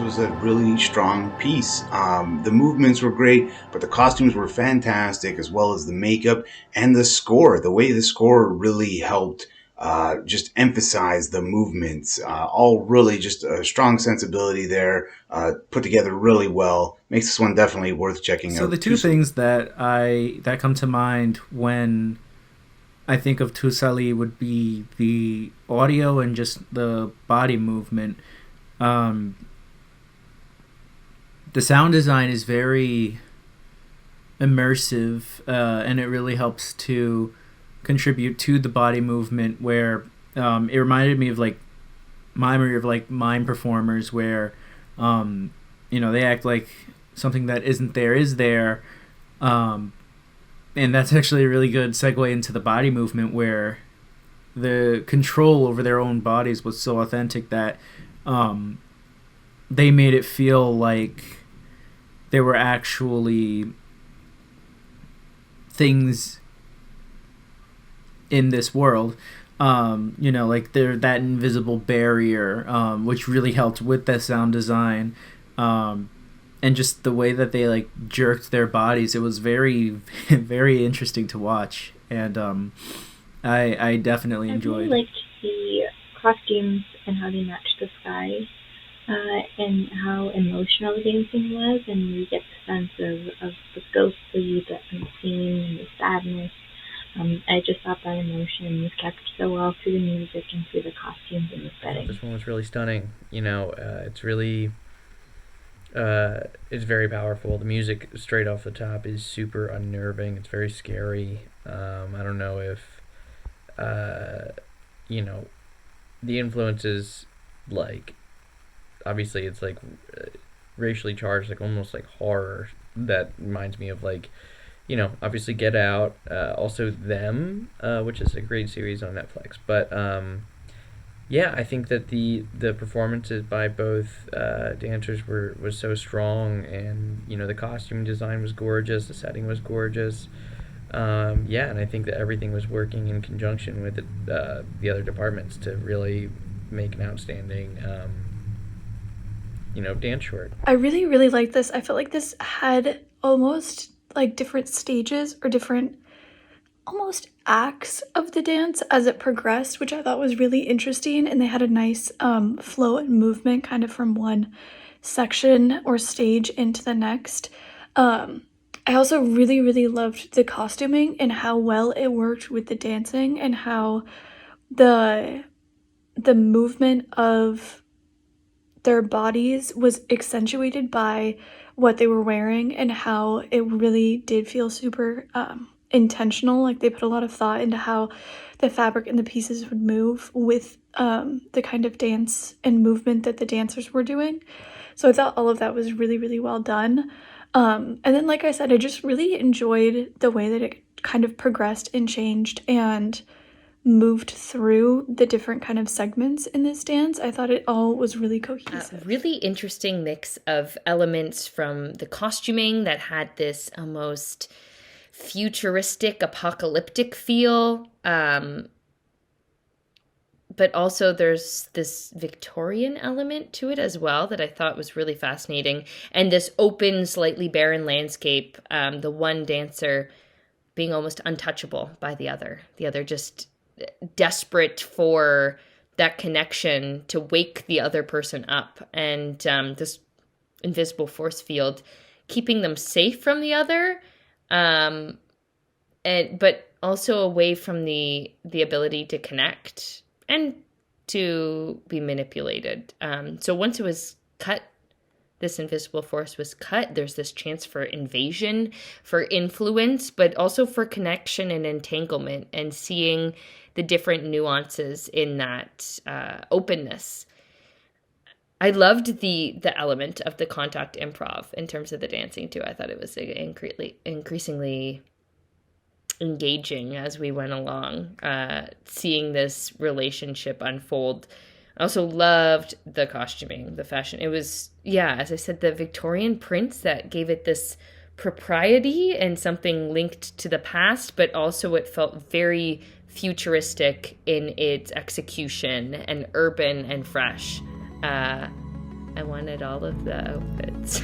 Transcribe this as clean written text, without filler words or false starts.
was a really strong piece. The movements were great, but the costumes were fantastic, as well as the makeup and the score. The way the score really helped just emphasize the movements. All really just a strong sensibility there, put together really well. Makes this one definitely worth checking So out. the two things that come to mind when I think of Tusalih would be the audio and just the body movement. Um, the sound design is very immersive, and it really helps to contribute to the body movement. Where it reminded me of like mime performers, where they act like something that isn't there is there. Um, and that's actually a really good segue into the body movement, where the control over their own bodies was so authentic that they made it feel like they were actually things in this world. Like they're that invisible barrier, which really helped with the sound design. And just the way that they like jerked their bodies, it was very, very interesting to watch, and I definitely I really enjoyed. liked the costumes and how they matched the sky, and how emotional the dancing was, and you get the sense of the ghostly, the unseen, and the sadness. I just thought that emotion was captured so well through the music and through the costumes and the I thought setting. this one was really stunning. It's really it's very powerful. The music straight off the top is super unnerving. It's very scary. I don't know if you know the influences, like, obviously it's like racially charged, like almost like horror. That reminds me of, like, obviously Get Out, also Them, which is a great series on Netflix. But yeah, I think that the performances by both dancers was so strong, and the costume design was gorgeous, the setting was gorgeous. Yeah, and I think that everything was working in conjunction with the other departments to really make an outstanding dance short. I really, really like this. I felt like this had almost like different stages or different almost acts of the dance as it progressed, which I thought was really interesting. And they had a nice flow and movement kind of from one section or stage into the next. Um, I also really, really loved the costuming and how well it worked with the dancing, and how the the movement of their bodies was accentuated by what they were wearing, and how it really did feel super intentional. Like they put a lot of thought into how the fabric and the pieces would move with the kind of dance and movement that the dancers were doing. So I thought all of that was really, really well done. And then, like I said, I just really enjoyed the way that it kind of progressed and changed and moved through the different kind of segments in this dance. I thought it all was really cohesive. Really interesting mix of elements from the costuming that had this almost futuristic, apocalyptic feel. But also there's this Victorian element to it as well that I thought was really fascinating. And this open, slightly barren landscape, the one dancer being almost untouchable by the other just desperate for that connection to wake the other person up, and this invisible force field keeping them safe from the other, but also away from the ability to connect and to be manipulated. So once it was cut, this invisible force was cut, there's this chance for invasion, for influence, but also for connection and entanglement, and seeing the different nuances in that openness. I loved the element of the contact improv in terms of the dancing too. I thought it was increasingly engaging as we went along, seeing this relationship unfold. I also loved the costuming, the fashion. It was, yeah, as I said, the Victorian prints that gave it this propriety and something linked to the past, but also it felt very futuristic in its execution and urban and fresh. I wanted all of the outfits.